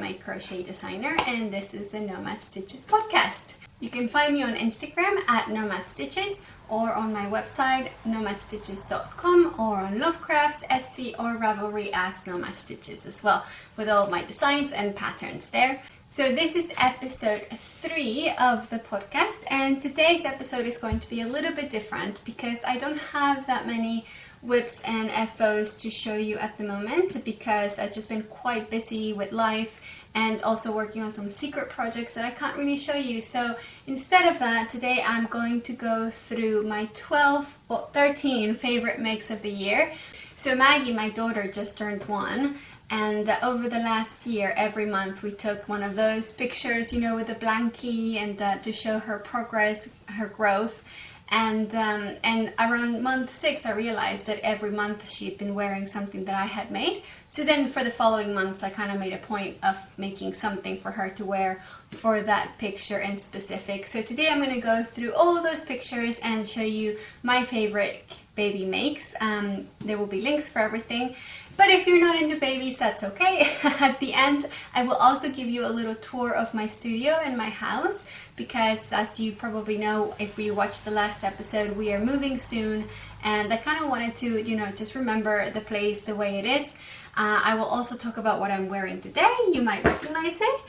a crochet designer, and this is the Nomad Stitches podcast. You can find me on Instagram at NomadStitches, or on my website NomadStitches.com, or on Lovecrafts, Etsy, or Ravelry as NomadStitches as well, with all my designs and patterns there. So this is episode 3 of the podcast, and today's episode is going to be a little bit different because I don't have that many whips and FOs to show you at the moment because I've just been quite busy with life and also working on some secret projects that I can't really show you. So instead of that, today I'm going to go through my 13 favorite makes of the year. So Maggie, my daughter, just turned 1. And over the last year, every month we took one of those pictures, you know, with a blankie and to show her progress, her growth. And around month 6, I realized that every month she'd been wearing something that I had made. So then for the following months, I kind of made a point of making something for her to wear for that picture in specific. So today I'm going to go through all those pictures and show you my favorite baby makes. There will be links for everything. But if you're not into babies, that's okay. At the end, I will also give you a little tour of my studio and my house because, as you probably know, if you watched the last episode, we are moving soon, and I kind of wanted to, you know, just remember the place the way it is. I will also talk about what I'm wearing today. You might recognize it.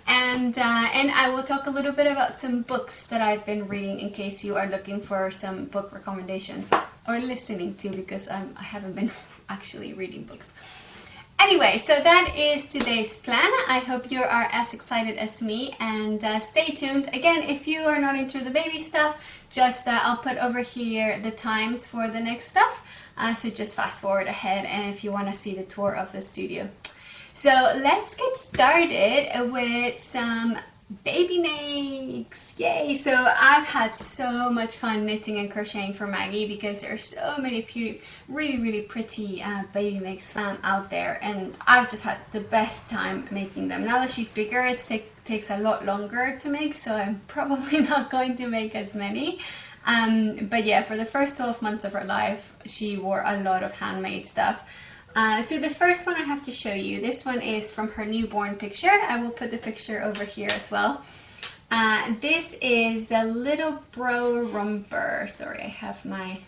And I will talk a little bit about some books that I've been reading in case you are looking for some book recommendations or listening to, because I haven't been actually reading books. Anyway, so that is today's plan. I hope you are as excited as me, and stay tuned. Again, if you are not into the baby stuff, just I'll put over here the times for the next stuff. So just fast forward ahead, and if you want to see the tour of the studio. So let's get started with some baby makes. Yay! So I've had so much fun knitting and crocheting for Maggie because there are so many really pretty baby makes out there, and I've just had the best time making them. Now that she's bigger, it takes a lot longer to make, so I'm probably not going to make as many. But yeah, for the first 12 months of her life, she wore a lot of handmade stuff. So the first one I have to show you, this one is from her newborn picture. I will put the picture over here as well. This is a little bro romper. Sorry, I have my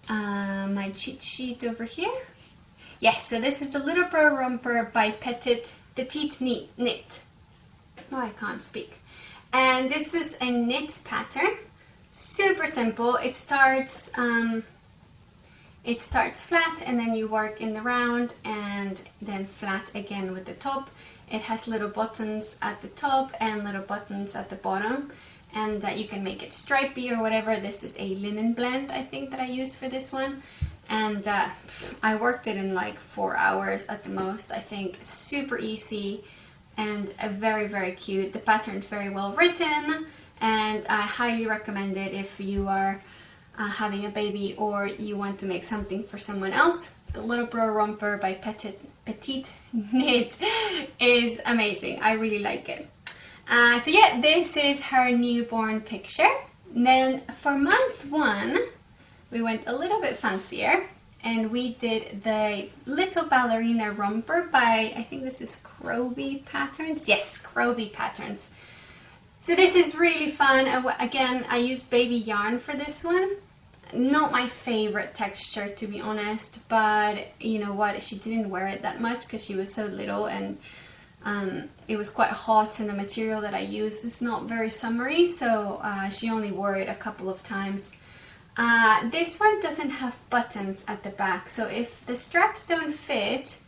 my cheat sheet over here. Yes, so this is the little bro romper by Petite Knit. No, I can't speak. And this is a knit pattern. Super simple. It starts flat, and then you work in the round, and then flat again with the top. It has little buttons at the top and little buttons at the bottom, and you can make it stripy or whatever. This is a linen blend, I think, that I use for this one, and I worked it in like 4 hours at the most, I think. Super easy and very cute. The pattern's very well written, and I highly recommend it if you are having a baby or you want to make something for someone else. The Little Bro Romper by Petite Knit is amazing. I really like it. So yeah, this is her newborn picture. And then for month 1, we went a little bit fancier, and we did the Little Ballerina Romper by, I think this is Croby Patterns. Yes, Croby Patterns. So this is really fun. Again, I used baby yarn for this one. Not my favorite texture, to be honest, but you know what, she didn't wear it that much because she was so little, and it was quite hot, and the material that I used is not very summery, so she only wore it a couple of times. This one doesn't have buttons at the back, so if the straps don't fit,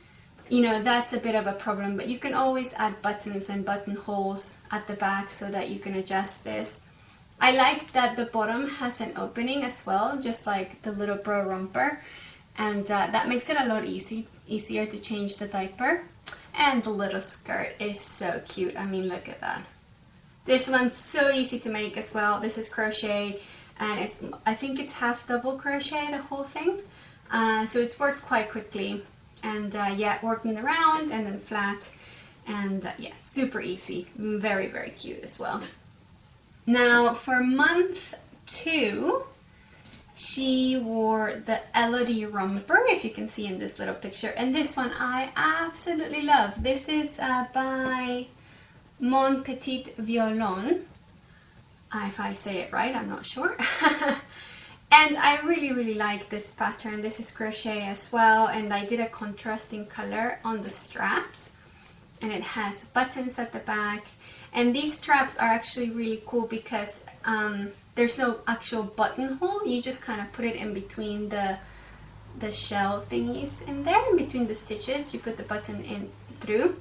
you know, that's a bit of a problem, but you can always add buttons and buttonholes at the back so that you can adjust this. I liked that the bottom has an opening as well, just like the Little Bro Romper, and that makes it a lot easier to change the diaper. And the little skirt is so cute. I mean, look at that. This one's so easy to make as well. This is crochet, and I think it's half double crochet, the whole thing. So it's worked quite quickly, and yeah, working around and then flat, and yeah, super easy. Very cute as well. Now for month 2, she wore the Elodie romper, if you can see in this little picture, and this one I absolutely love. This is by Mon Petite Violon, if I say it right, I'm not sure. And I really like this pattern. This is crochet as well, and I did a contrasting color on the straps, and it has buttons at the back. And these straps are actually really cool because there's no actual buttonhole. You just kind of put it in between the shell thingies in there, in between the stitches. You put the button in through,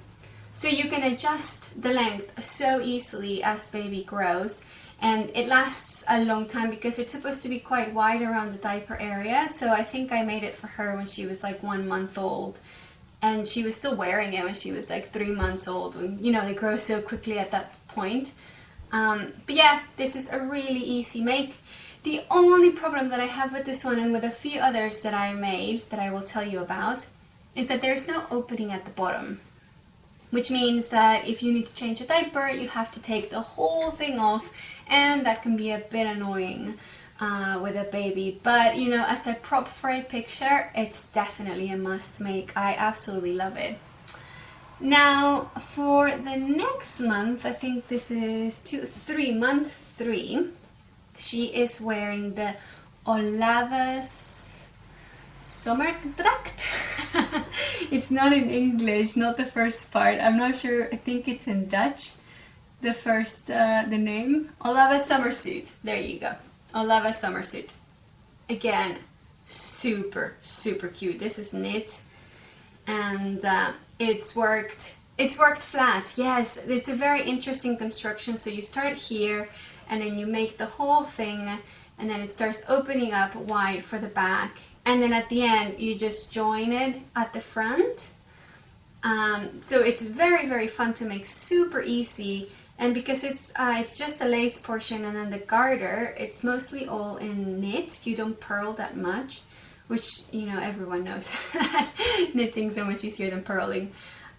so you can adjust the length so easily as baby grows. And it lasts a long time because it's supposed to be quite wide around the diaper area. So I think I made it for her when she was like 1 month old. And she was still wearing it when she was like 3 months old. And, you know, they grow so quickly at that point. But yeah, this is a really easy make. The only problem that I have with this one and with a few others that I made that I will tell you about is that there's no opening at the bottom. Which means that if you need to change a diaper, you have to take the whole thing off, and that can be a bit annoying with a baby. But, you know, as a prop for a picture, it's definitely a must make. I absolutely love it. Now, for the next month, I think this is month 3, she is wearing the Olavas Sommerdracht. It's not in English, not the first part. I'm not sure. I think it's in Dutch. The first, the name. Olavas Summersuit. There you go. Olavas Summersuit. Again, super cute. This is knit, and it's worked flat. Yes, it's a very interesting construction. So you start here, and then you make the whole thing, and then it starts opening up wide for the back. And then at the end, you just join it at the front. So it's very fun to make, super easy. And because it's just a lace portion and then the garter, it's mostly all in knit. You don't purl that much, which, you know, everyone knows. Knitting so much easier than purling.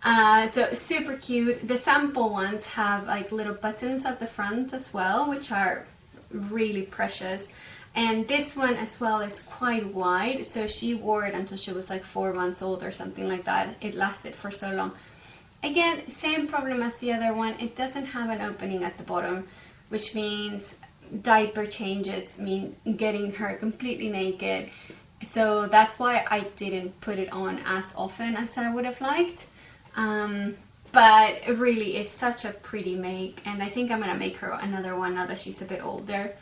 So super cute. The sample ones have like little buttons at the front as well, which are really precious. And this one as well is quite wide, so she wore it until she was like 4 months old or something like that. It lasted for so long. Again, same problem as the other one. It doesn't have an opening at the bottom, which means diaper changes mean getting her completely naked. So that's why I didn't put it on as often as I would have liked. But it really is such a pretty make, and I think I'm gonna make her another one now that she's a bit older.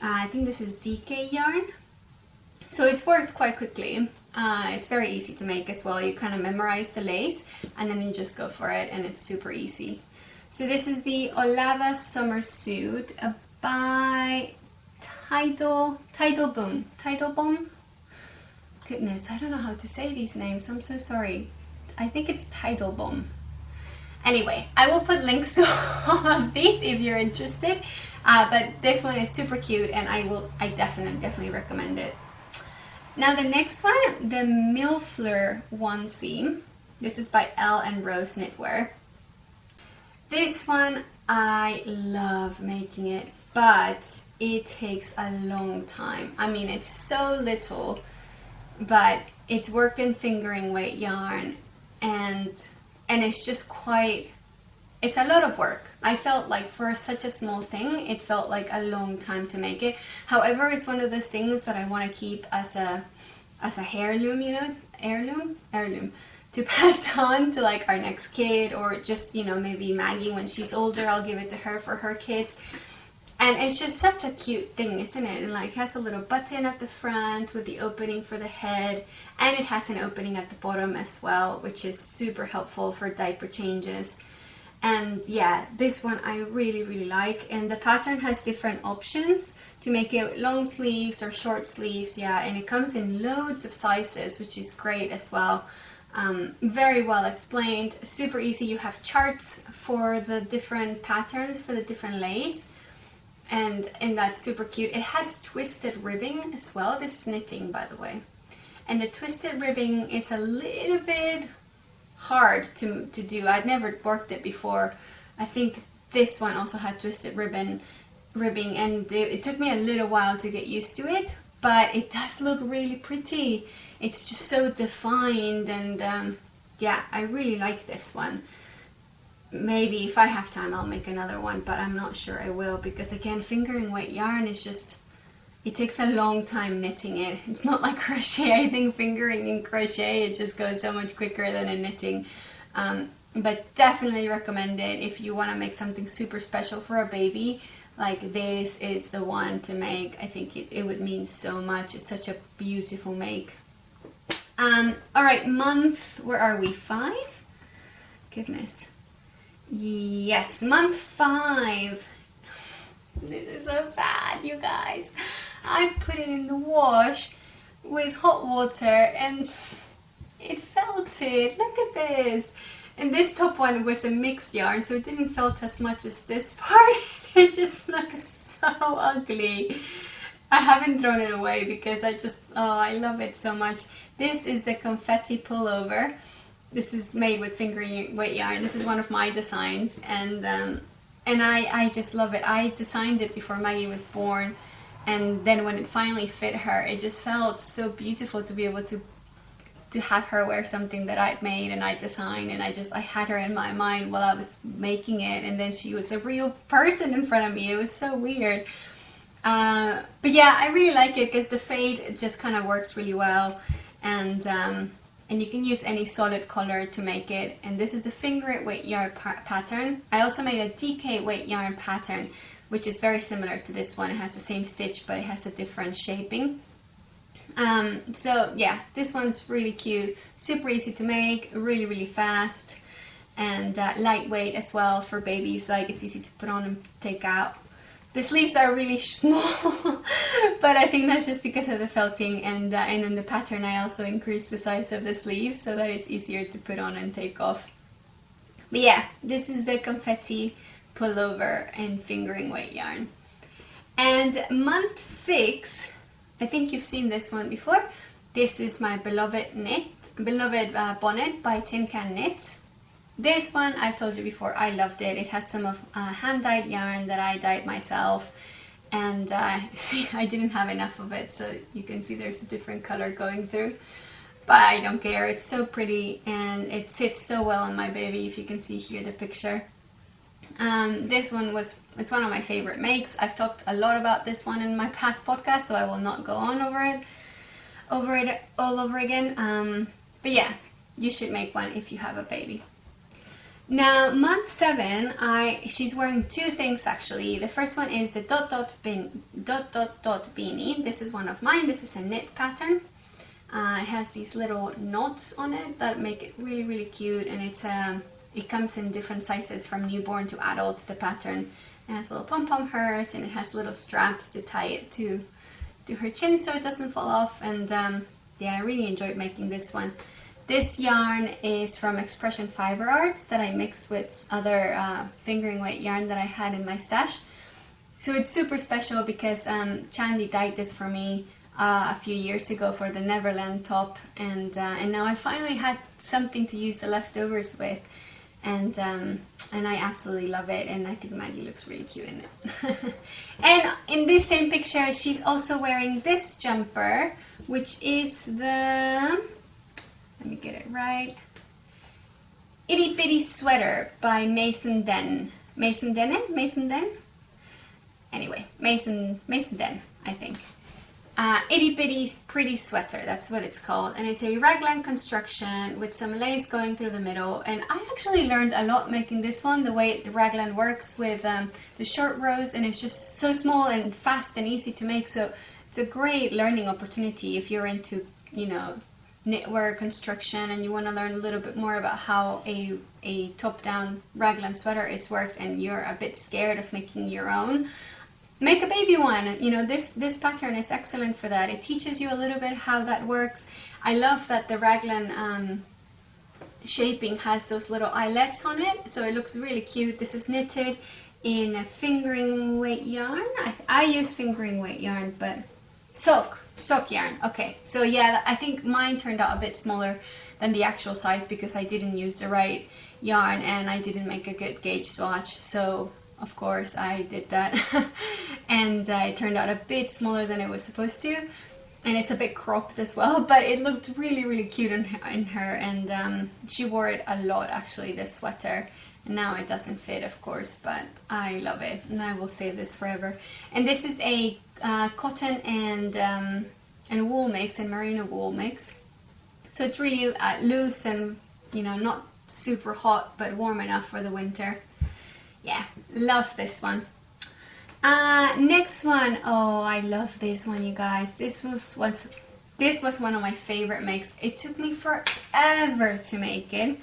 I think this is DK yarn, so it's worked quite quickly. It's very easy to make as well. You kind of memorize the lace and then you just go for it, and it's super easy. So this is the Olavas Summer Suit by Tiddelibom. Goodness, I don't know how to say these names. I'm so sorry. I think it's Tiddelibom. Anyway, I will put links to all of these if you're interested. But this one is super cute, and I definitely recommend it. Now the next one, the Millefleur onesie. This is by Elle and Rose Knitwear. This one, I love making it, but it takes a long time. I mean, it's so little, but it's worked in fingering weight yarn, and it's just quite, it's a lot of work. I felt like for such a small thing, it felt like a long time to make it. However, it's one of those things that I want to keep as a heirloom, you know, heirloom to pass on to like our next kid, or just, you know, maybe Maggie when she's older, I'll give it to her for her kids. And it's just such a cute thing, isn't it? And like, it has a little button at the front with the opening for the head, and it has an opening at the bottom as well, which is super helpful for diaper changes. And yeah, this one I really like, and the pattern has different options to make it long sleeves or short sleeves, yeah, and it comes in loads of sizes, which is great as well. Very well explained, super easy. You have charts for the different patterns, for the different lace, and that's super cute. It has twisted ribbing as well. This is knitting, by the way, and the twisted ribbing is a little bit hard to do. I'd never worked it before. I think this one also had twisted ribbing, and it took me a little while to get used to it, but it does look really pretty. It's just so defined, and yeah, I really like this one. Maybe if I have time I'll make another one, but I'm not sure I will, because again, fingering weight yarn is just, it takes a long time knitting it. It's not like crochet. I think fingering in crochet, it just goes so much quicker than in knitting. But definitely recommend it if you want to make something super special for a baby. Like, this is the one to make. I think it would mean so much. It's such a beautiful make. Alright, month, where are we? 5? Goodness. Yes, month 5. This is so sad, you guys. I put it in the wash with hot water and it felted. Look at this. And this top one was a mixed yarn, so it didn't felt as much as this part. It just looks so ugly. I haven't thrown it away because I love it so much. This is the Confetti Pullover. This is made with fingering weight yarn. This is one of my designs, and I just love it. I designed it before Maggie was born, and then when it finally fit her, it just felt so beautiful to be able to have her wear something that I'd made and I designed, and I had her in my mind while I was making it, and then she was a real person in front of me. It was so weird. But yeah, I really like it because the fade just kind of works really well, and you can use any solid color to make it. And this is a finger weight yarn pattern. I also made a DK weight yarn pattern, which is very similar to this one. It has the same stitch, but it has a different shaping. So yeah, this one's really cute, super easy to make, really fast, and lightweight as well for babies. Like, it's easy to put on and take out. The sleeves are really small, but I think that's just because of the felting, and in the pattern I also increased the size of the sleeves so that it's easier to put on and take off. But yeah, this is the Confetti Pullover and fingering weight yarn. And month 6, I think you've seen this one before. This is my beloved Bonnet by Tin Can Knits. This one, I've told you before, I loved it. It has some of hand-dyed yarn that I dyed myself, and see, I didn't have enough of it, so you can see there's a different color going through. But I don't care, it's so pretty, and it sits so well on my baby, if you can see here the picture. This one it's one of my favorite makes. I've talked a lot about this one in my past podcast, so I will not go on over it all over again. But yeah, you should make one if you have a baby. Now, month 7, she's wearing 2 things actually. The first one is the dot dot beanie. This is one of mine. This is a knit pattern. It has these little knots on it that make it really cute, and it comes in different sizes from newborn to adult. The pattern, it has little pom-pom hairs, and it has little straps to tie it to her chin so it doesn't fall off. And yeah, I really enjoyed making this one. This yarn is from Expression Fiber Arts that I mixed with other fingering weight yarn that I had in my stash. So it's super special because Chandy dyed this for me a few years ago for the Neverland top, and now I finally had something to use the leftovers with, and I absolutely love it, and I think Maggie looks really cute in it. And in this same picture, she's also wearing this jumper, which is the, let me get it right, Itty Bitty Sweater by Maison Dene. Maison Dene? Anyway, Maison Dene, I think. Itty Bitty Pretty Sweater, that's what it's called. And it's a raglan construction with some lace going through the middle. And I actually learned a lot making this one, the way the raglan works with the short rows. And it's just so small and fast and easy to make. So it's a great learning opportunity if you're into, knitwear construction and you want to learn a little bit more about how a top-down raglan sweater is worked, and you're a bit scared of making your own. Make a baby one. This pattern is excellent for that. It teaches you a little bit how that works. I love that the raglan shaping has those little eyelets on it, so it looks really cute. This is knitted in a fingering weight yarn. I use fingering weight yarn, but sock yarn. Okay, so yeah, I think mine turned out a bit smaller than the actual size because I didn't use the right yarn and I didn't make a good gauge swatch, so of course I did that. And and it turned out a bit smaller than it was supposed to, and it's a bit cropped as well, but it looked really, really cute in her, and she wore it a lot actually, this sweater. Now it doesn't fit, of course, but I love it, and I will save this forever. And this is a cotton and wool mix, and merino wool mix. So it's really loose and, you know, not super hot, but warm enough for the winter. Yeah, love this one. Next one. Oh, I love this one, you guys. This was one of my favorite makes. It took me forever to make it.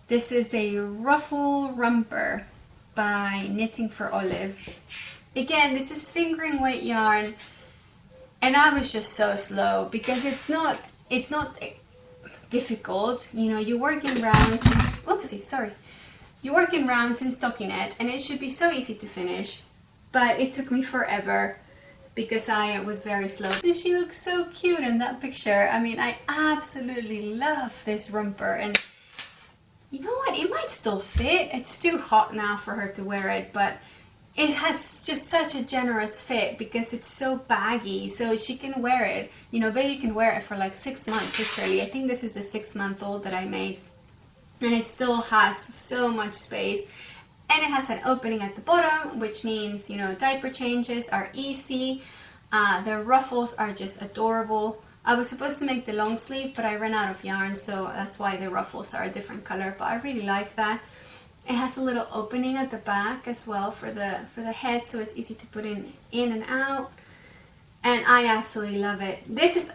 This is a Ruffle Romper by Knitting for Olive. Again, this is fingering weight yarn, and I was just so slow because it's not difficult. You know, you work in rounds. Oopsie, sorry. You work in rounds in stockinette, and it should be so easy to finish. But it took me forever because I was very slow. She looks so cute in that picture. I mean, I absolutely love this romper, and you know what? It might still fit. It's too hot now for her to wear it, but it has just such a generous fit because it's so baggy, so she can wear it. You know, baby can wear it for like 6 months, literally. I think this is the 6-month-old that I made, and it still has so much space. And it has an opening at the bottom, which means, you know, diaper changes are easy. The ruffles are just adorable. I was supposed to make the long sleeve, but I ran out of yarn, so that's why the ruffles are a different color, but I really like that. It has a little opening at the back as well for the head, so it's easy to put in and out. And I absolutely love it. This is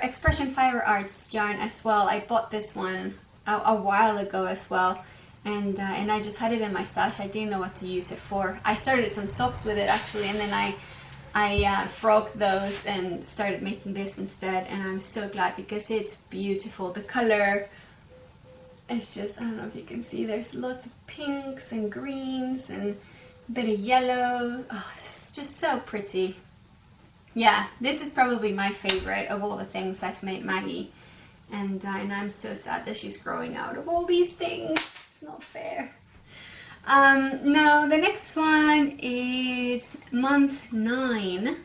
Expression Fiber Arts yarn as well. I bought this one a while ago as well. And I just had it in my stash. I didn't know what to use it for. I started some socks with it actually, and then I frogged those and started making this instead, and I'm so glad because it's beautiful. The color is just, I don't know if you can see, there's lots of pinks and greens and a bit of yellow. Oh, it's just so pretty. Yeah, this is probably my favorite of all the things I've made Maggie, and I'm so sad that she's growing out of all these things. It's not fair. Now the next one is month 9,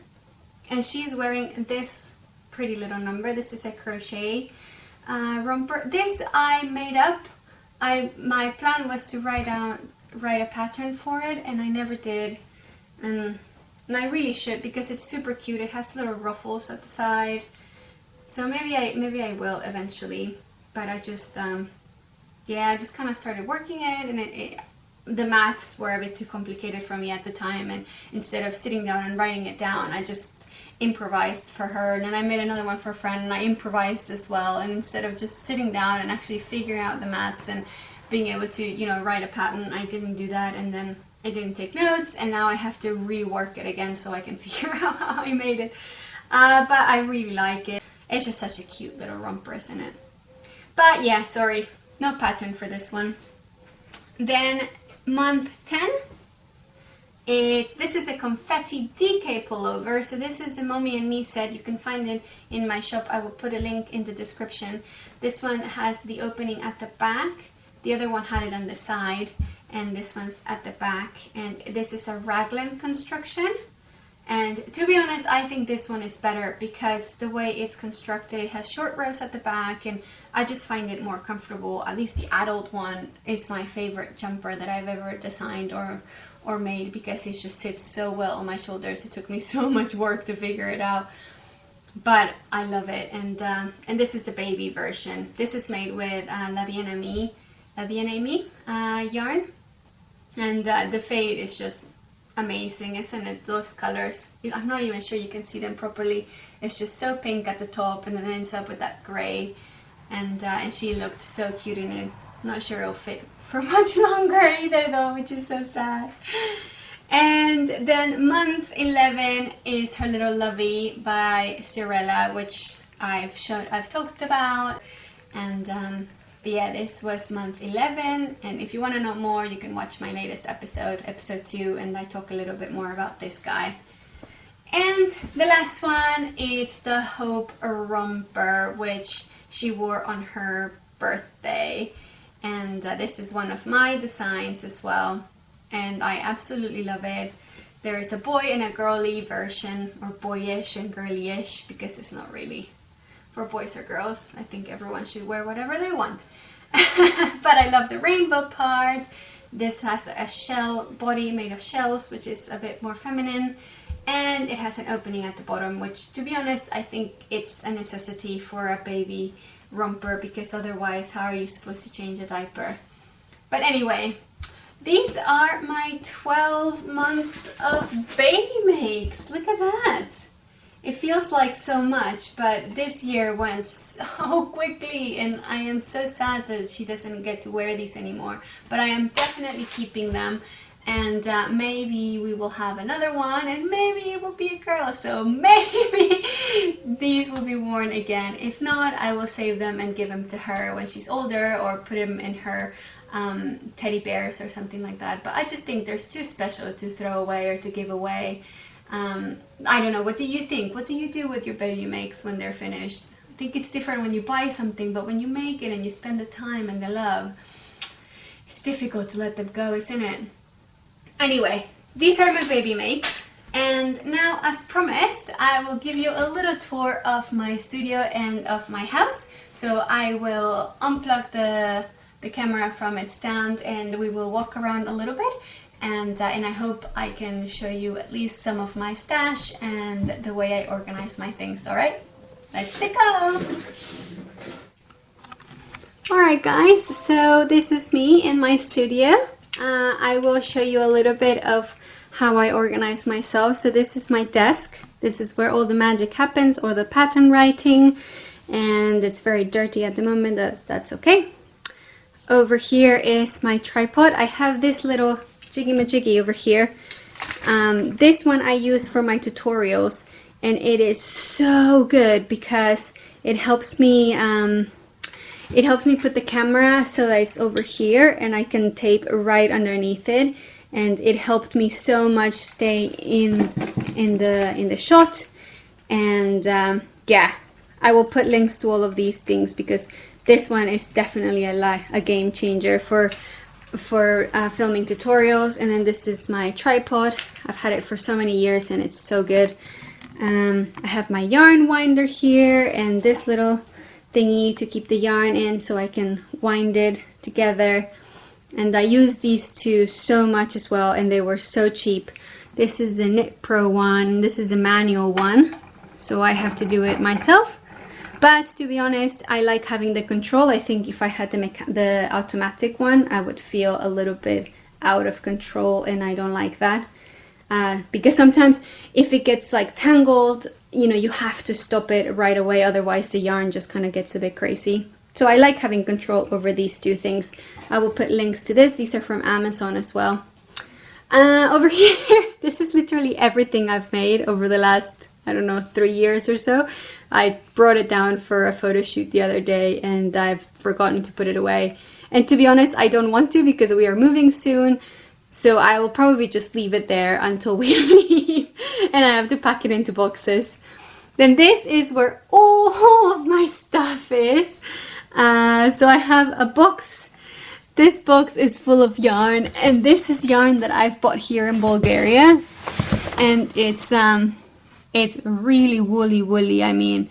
and she's wearing this pretty little number. This is a crochet romper. This I made up. My plan was to write a pattern for it, and I never did, and I really should because it's super cute. It has little ruffles at the side, so maybe I will eventually, but I just yeah, I just kind of started working it, and the maths were a bit too complicated for me at the time, and instead of sitting down and writing it down, I just improvised for her, and then I made another one for a friend, and I improvised as well, and instead of just sitting down and actually figuring out the maths and being able to, you know, write a pattern, I didn't do that, and then I didn't take notes, and now I have to rework it again so I can figure out how I made it. But I really like it. It's just such a cute little romper, isn't it? But yeah, sorry. No pattern for this one. Then month 10, this is the Confetti DK pullover. So this is the Mommy and Me set. You can find it in my shop. I will put a link in the description. This one has the opening at the back. The other one had it on the side, and this one's at the back. And this is a raglan construction. And to be honest, I think this one is better because the way it's constructed, it has short rows at the back, and I just find it more comfortable. At least the adult one is my favorite jumper that I've ever designed or made because it just sits so well on my shoulders. It took me so much work to figure it out, but I love it. And this is the baby version. This is made with La Bien Aimée yarn, and the fade is just amazing, isn't it? Those colors, I'm not even sure you can see them properly. It's just so pink at the top, and then ends up with that gray, and she looked so cute in it. Not sure it'll fit for much longer either though, which is so sad. And then month 11 is her little lovey by Cirella, which I've talked about, and but yeah, this was month 11, and if you want to know more, you can watch my latest episode 2, and I talk a little bit more about this guy. And the last one is the Hope Romper, which she wore on her birthday, and this is one of my designs as well, and I absolutely love it. there is a boy and a girly version, or boyish and girly-ish, because it's not really for boys or girls. I think everyone should wear whatever they want. But I love the rainbow part. This has a shell body made of shells, which is a bit more feminine, and it has an opening at the bottom, which, to be honest, I think it's a necessity for a baby romper, because otherwise how are you supposed to change a diaper? But anyway, these are my 12 months of baby makes. Look at that. It feels like so much, but this year went so quickly, and I am so sad that she doesn't get to wear these anymore. But I am definitely keeping them, and maybe we will have another one, and maybe it will be a girl, so maybe these will be worn again. If not, I will save them and give them to her when she's older, or put them in her teddy bears or something like that. But I just think they're too special to throw away or to give away. I don't know, what do you think? What do you do with your baby makes when they're finished? I think it's different when you buy something, but when you make it and you spend the time and the love, it's difficult to let them go, isn't it? Anyway, these are my baby makes, and now, as promised, I will give you a little tour of my studio and of my house. So I will unplug the camera from its stand, and we will walk around a little bit. And I hope I can show you at least some of my stash and the way I organize my things. Alright, let's go! Alright guys, so this is me in my studio. I will show you a little bit of how I organize myself. So this is my desk. This is where all the magic happens, or the pattern writing. And it's very dirty at the moment, that's okay. Over here is my tripod. I have this little jiggy-majiggy over here. This one I use for my tutorials, and it is so good because it helps me put the camera so that it's over here and I can tape right underneath it, and it helped me so much stay in the shot. And yeah, I will put links to all of these things because this one is definitely a game changer for filming tutorials. And then this is my tripod. I've had it for so many years and it's so good. I have my yarn winder here and this little thingy to keep the yarn in so I can wind it together. And I use these two so much as well, and they were so cheap. This is a Knit one, this is a manual one, so I have to do it myself. But to be honest, I like having the control. I think if I had the automatic one, I would feel a little bit out of control, and I don't like that. Because sometimes if it gets like tangled, you know, you have to stop it right away, otherwise the yarn just kind of gets a bit crazy. So I like having control over these two things. I will put links to this. These are from Amazon as well. Over here, this is literally everything I've made over the last, I don't know, 3 years or so. I brought it down for a photo shoot the other day and I've forgotten to put it away. And to be honest, I don't want to because we are moving soon. So I will probably just leave it there until we leave. And I have to pack it into boxes. Then this is where all of my stuff is. So I have a box. This box is full of yarn, and this is yarn that I've bought here in Bulgaria, and it's really woolly. I mean,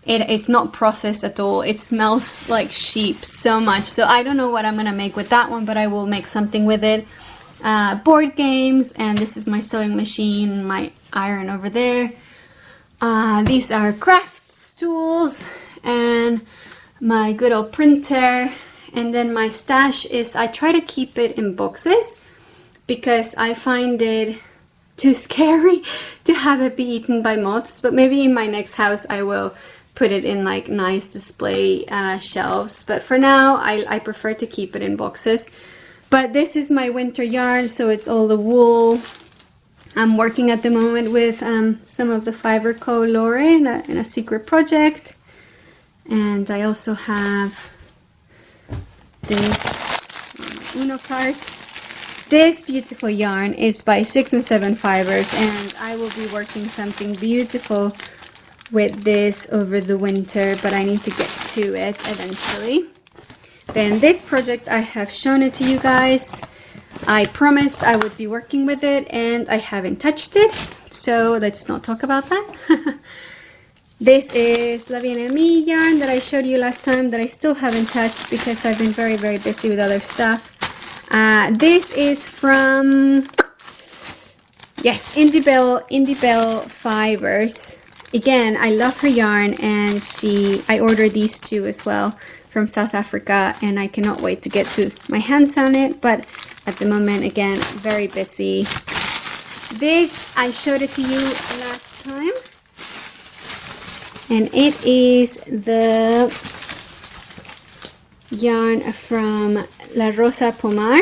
it's not processed at all. It smells like sheep so much. So I don't know what I'm gonna make with that one, but I will make something with it. Board games, and this is my sewing machine, my iron over there. These are crafts tools and my good old printer. And then my stash is, I try to keep it in boxes because I find it too scary to have it be eaten by moths. But maybe in my next house I will put it in like nice display shelves. But for now I prefer to keep it in boxes. But this is my winter yarn, so it's all the wool. I'm working at the moment with some of the Fiber Co. Lore in a secret project. And I also have this Uno cards. This beautiful yarn is by 6 and 7 Fibers, and I will be working something beautiful with this over the winter, but I need to get to it eventually. Then this project, I have shown it to you guys. I promised I would be working with it and I haven't touched it, so let's not talk about that. This is La Bien Ami yarn that I showed you last time that I still haven't touched because I've been very, very busy with other stuff. This is from, yes, Indie Bell Fibers. Again, I love her yarn, and I ordered these two as well from South Africa, and I cannot wait to get to my hands on it, but at the moment, again, very busy. This, I showed it to you last time. And it is the yarn from La Rosa Pomar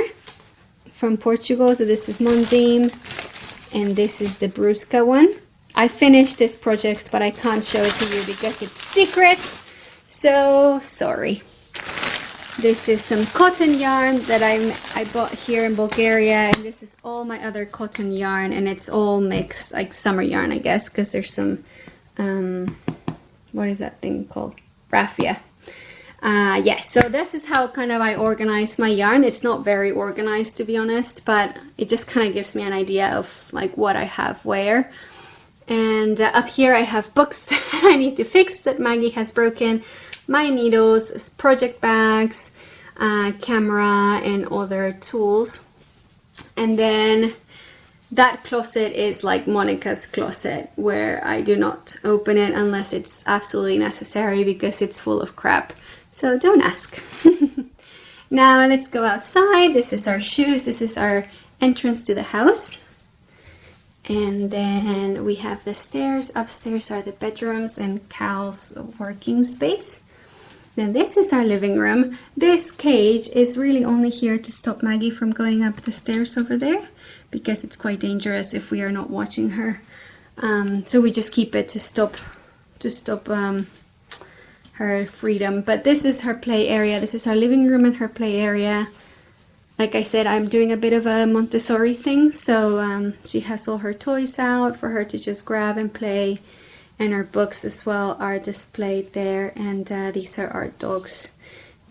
from Portugal. So this is Mondim, and this is the Brusca one. I finished this project, but I can't show it to you because it's secret. So sorry. This is some cotton yarn that I bought here in Bulgaria, and this is all my other cotton yarn, and it's all mixed, like summer yarn, I guess, because there's some what is that thing called? Raffia. Yes, so this is how kind of I organize my yarn. It's not very organized, to be honest, but it just kind of gives me an idea of like what I have where. And up here I have books that I need to fix that Maggie has broken, my needles, project bags, camera, and other tools. And then that closet is like Monica's closet, where I do not open it unless it's absolutely necessary because it's full of crap. So don't ask. Now let's go outside. This is our shoes. This is our entrance to the house. And then we have the stairs. Upstairs are the bedrooms and Cal's working space. Then this is our living room. This cage is really only here to stop Maggie from going up the stairs over there, because it's quite dangerous if we are not watching her. So we just keep it to stop her freedom. But this is her play area. This is our living room and her play area. Like I said, I'm doing a bit of a Montessori thing, so she has all her toys out for her to just grab and play, and her books as well are displayed there. And these are our dogs.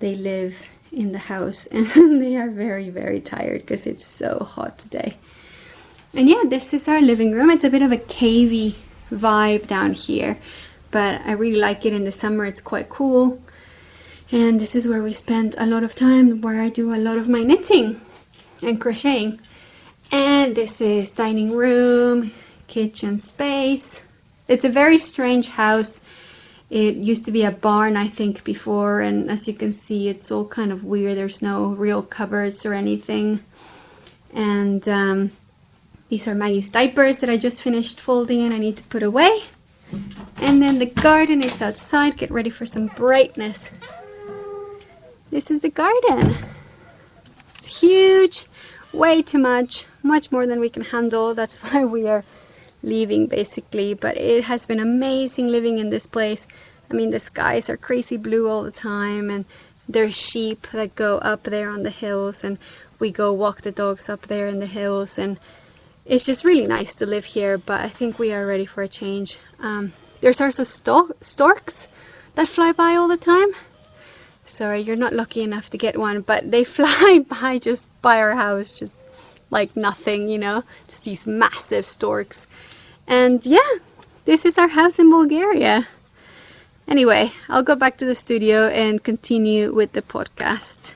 They live in the house and they are very, very tired because it's so hot today. And yeah, this is our living room. It's a bit of a cavey vibe down here, but I really like it in the summer. It's quite cool. And this is where we spend a lot of time, where I do a lot of my knitting and crocheting. And this is dining room, kitchen space. It's a very strange house. It used to be a barn, I think, before, and as you can see, it's all kind of weird. There's no real cupboards or anything. And these are Maggie's diapers that I just finished folding and I need to put away. And then the garden is outside. Get ready for some brightness. This is the garden. It's huge, way too much more than we can handle. That's why we are leaving, basically. But it has been amazing living in this place. I mean, the skies are crazy blue all the time, and there's sheep that go up there on the hills, and we go walk the dogs up there in the hills, and it's just really nice to live here. But I think we are ready for a change. There's also storks that fly by all the time. Sorry, you're not lucky enough to get one, but they fly by just by our house, just like nothing, you know, just these massive storks. And yeah, this is our house in Bulgaria. Anyway, I'll go back to the studio and continue with the podcast.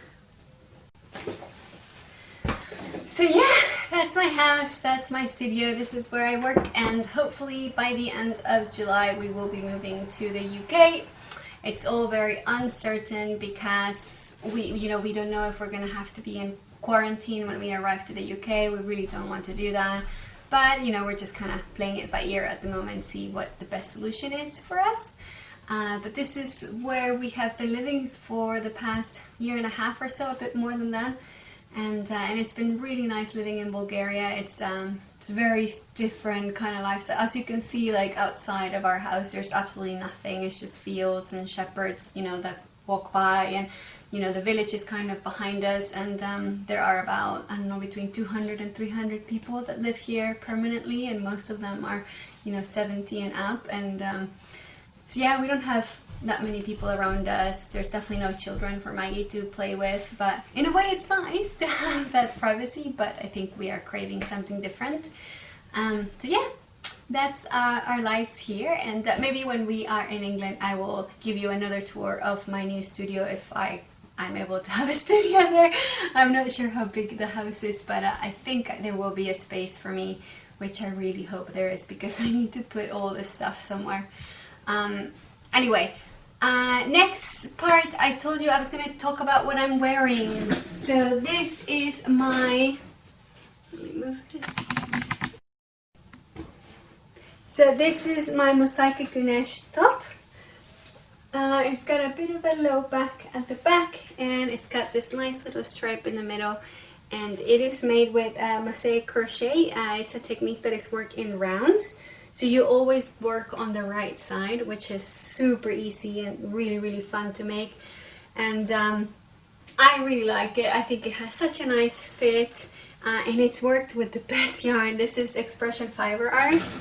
So yeah, that's my house, that's my studio, this is where I work, and hopefully by the end of July we will be moving to the UK. It's all very uncertain because we don't know if we're going to have to be in quarantine when we arrive to the UK. We really don't want to do that. But, we're just kind of playing it by ear at the moment, see what the best solution is for us. But this is where we have been living for the past year and a half or so, a bit more than that. And it's been really nice living in Bulgaria. It's very different kind of life. So as you can see, like outside of our house, there's absolutely nothing. It's just fields and shepherds, that walk by, and the village is kind of behind us. And there are about, I don't know, between 200 and 300 people that live here permanently, and most of them are 70 and up. And So yeah, we don't have that many people around us. There's definitely no children for Maggie to play with, but in a way it's nice to have that privacy, but I think we are craving something different. So yeah, that's our lives here, and maybe when we are in England I will give you another tour of my new studio if I'm able to have a studio there. I'm not sure how big the house is, but I think there will be a space for me, which I really hope there is, because I need to put all this stuff somewhere. Anyway, next part, I told you I was going to talk about what I'm wearing. So this is my, let me move this. So this is my Mosaic Ganesh top. It's got a bit of a low back at the back, and it's got this nice little stripe in the middle, and it is made with mosaic crochet. It's a technique that is worked in rounds, so you always work on the right side, which is super easy and really fun to make. And I really like it. I think it has such a nice fit, and it's worked with the best yarn. This is Expression Fiber Arts,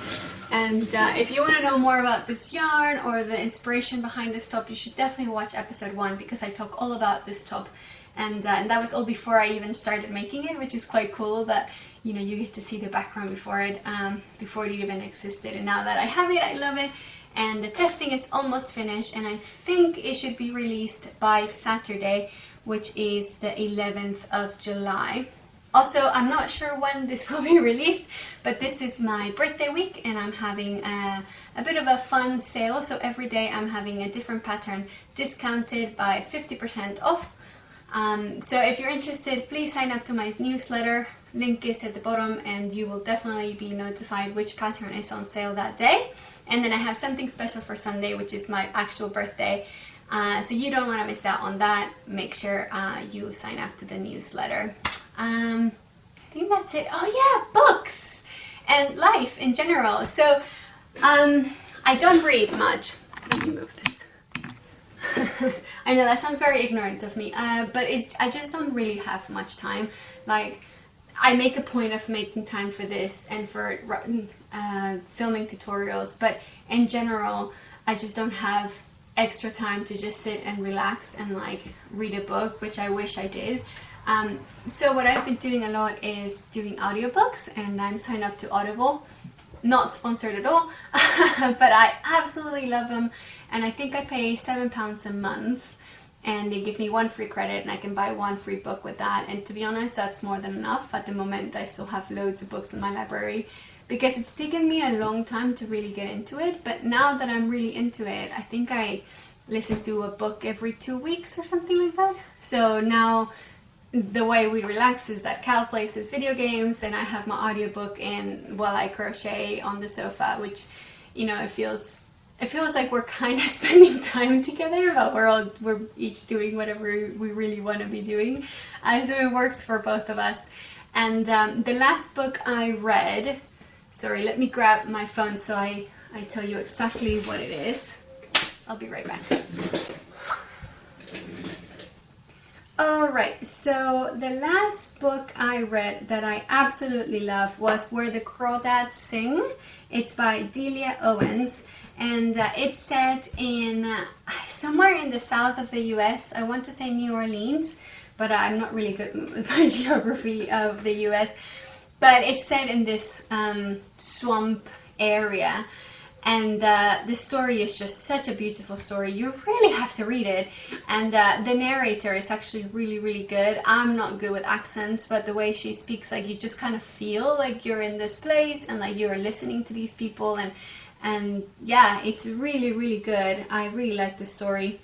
and if you want to know more about this yarn or the inspiration behind this top, you should definitely watch episode 1, because I talk all about this top, and that was all before I even started making it, which is quite cool that, you know, you get to see the background before it even existed. And now that I have it, I love it. And the testing is almost finished, and I think it should be released by Saturday, which is the 11th of July. Also, I'm not sure when this will be released, but this is my birthday week, and I'm having a bit of a fun sale. So every day I'm having a different pattern discounted by 50% off. So if you're interested, please sign up to my newsletter. Link is at the bottom, and you will definitely be notified which pattern is on sale that day. And then I have something special for Sunday, which is my actual birthday. So you don't want to miss out on that. Make sure you sign up to the newsletter. I think that's it. Oh yeah, books and life in general. So I don't read much. Let me move this. I know that sounds very ignorant of me, but I just don't really have much time. Like, I make a point of making time for this and for filming tutorials, but in general I just don't have extra time to just sit and relax and like read a book, which I wish I did. So what I've been doing a lot is doing audiobooks, and I'm signed up to Audible. Not sponsored at all, but I absolutely love them, and I think I pay £7 a month, and they give me 1 free credit, and I can buy 1 free book with that. And to be honest, that's more than enough. At the moment I still have loads of books in my library, because it's taken me a long time to really get into it, but now that I'm really into it, I think I listen to a book every 2 weeks or something like that. So now the way we relax is that Cal plays his video games, and I have my audiobook in while I crochet on the sofa, which, you know, it feels like we're kind of spending time together, but we're each doing whatever we really want to be doing. So it works for both of us. And the last book I read, sorry, let me grab my phone so I tell you exactly what it is. I'll be right back. Alright, so the last book I read that I absolutely love was Where the Crawdads Sing. It's by Delia Owens, and it's set in somewhere in the south of the US. I want to say New Orleans, but I'm not really good with my geography of the US. But it's set in this swamp area. And the story is just such a beautiful story. You really have to read it. And the narrator is actually really good. I'm not good with accents, but the way she speaks, like, you just kind of feel like you're in this place and like you're listening to these people. And yeah, it's really good. I really like the story.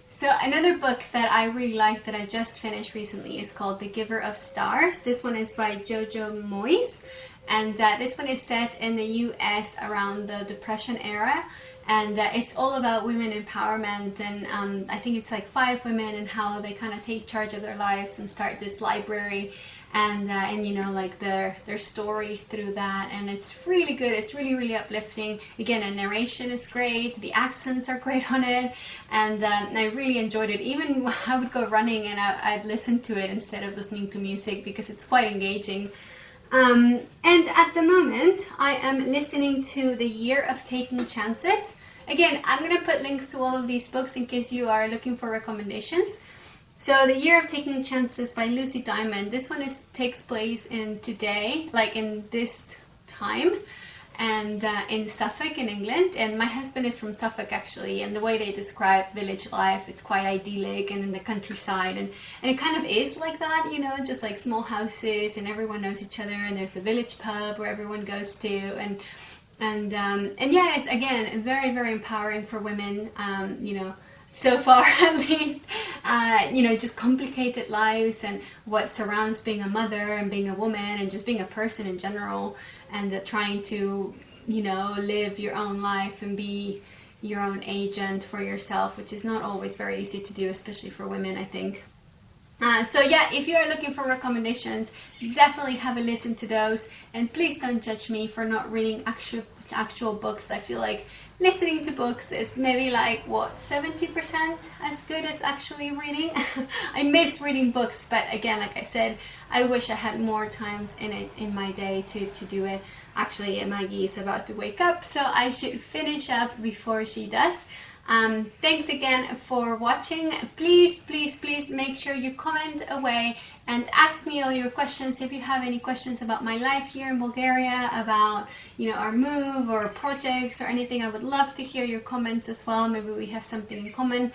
So another book that I really like that I just finished recently is called The Giver of Stars. This one is by Jojo Moyes. And this one is set in the US around the Depression era, and it's all about women empowerment, and I think it's like 5 women and how they kind of take charge of their lives and start this library, and you know, like their story through that. And it's really good. It's really uplifting. Again, the narration is great, the accents are great on it, and I really enjoyed it. Even I would go running and I'd listen to it instead of listening to music, because it's quite engaging. And at the moment I am listening to The Year of Taking Chances. again, I'm gonna put links to all of these books in case you are looking for recommendations. So The Year of Taking Chances by Lucy Diamond. This one takes place in today, like in this time, and in Suffolk in England. And my husband is from Suffolk actually, and the way they describe village life, it's quite idyllic and in the countryside, and it kind of is like that, you know, just like small houses and everyone knows each other, and there's a village pub where everyone goes to, and yeah, it's again very, very empowering for women, you know, so far at least, you know, just complicated lives and what surrounds being a mother and being a woman and just being a person in general, and trying to, you know, live your own life and be your own agent for yourself, which is not always very easy to do, especially for women, I think. So yeah, if you are looking for recommendations, definitely have a listen to those, and please don't judge me for not reading actual books. I feel like listening to books is maybe like, what, 70% as good as actually reading. I miss reading books, but again, like I said, I wish I had more times in my day to do it. Actually, Maggie is about to wake up, so I should finish up before she does. Thanks again for watching. Please, please, please make sure you comment away and ask me all your questions. If you have any questions about my life here in Bulgaria, about, you know, our move or projects or anything, I would love to hear your comments as well. Maybe we have something in common.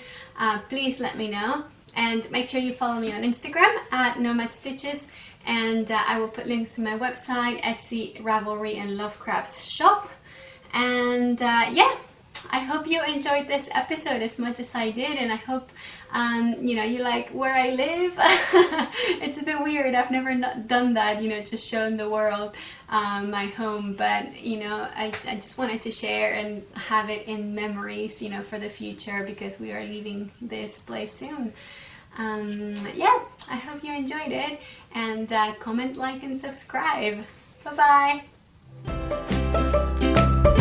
Please let me know, and make sure you follow me on Instagram at NomadStitches, and I will put links to my website, Etsy, Ravelry, and Lovecraft's shop. And yeah, I hope you enjoyed this episode as much as I did, and I hope you know, you like where I live. It's a bit weird, I've never done that, you know, just shown the world my home, but you know, I just wanted to share and have it in memories, you know, for the future, because we are leaving this place soon. Yeah, I hope you enjoyed it, and comment, like, and subscribe. Bye bye.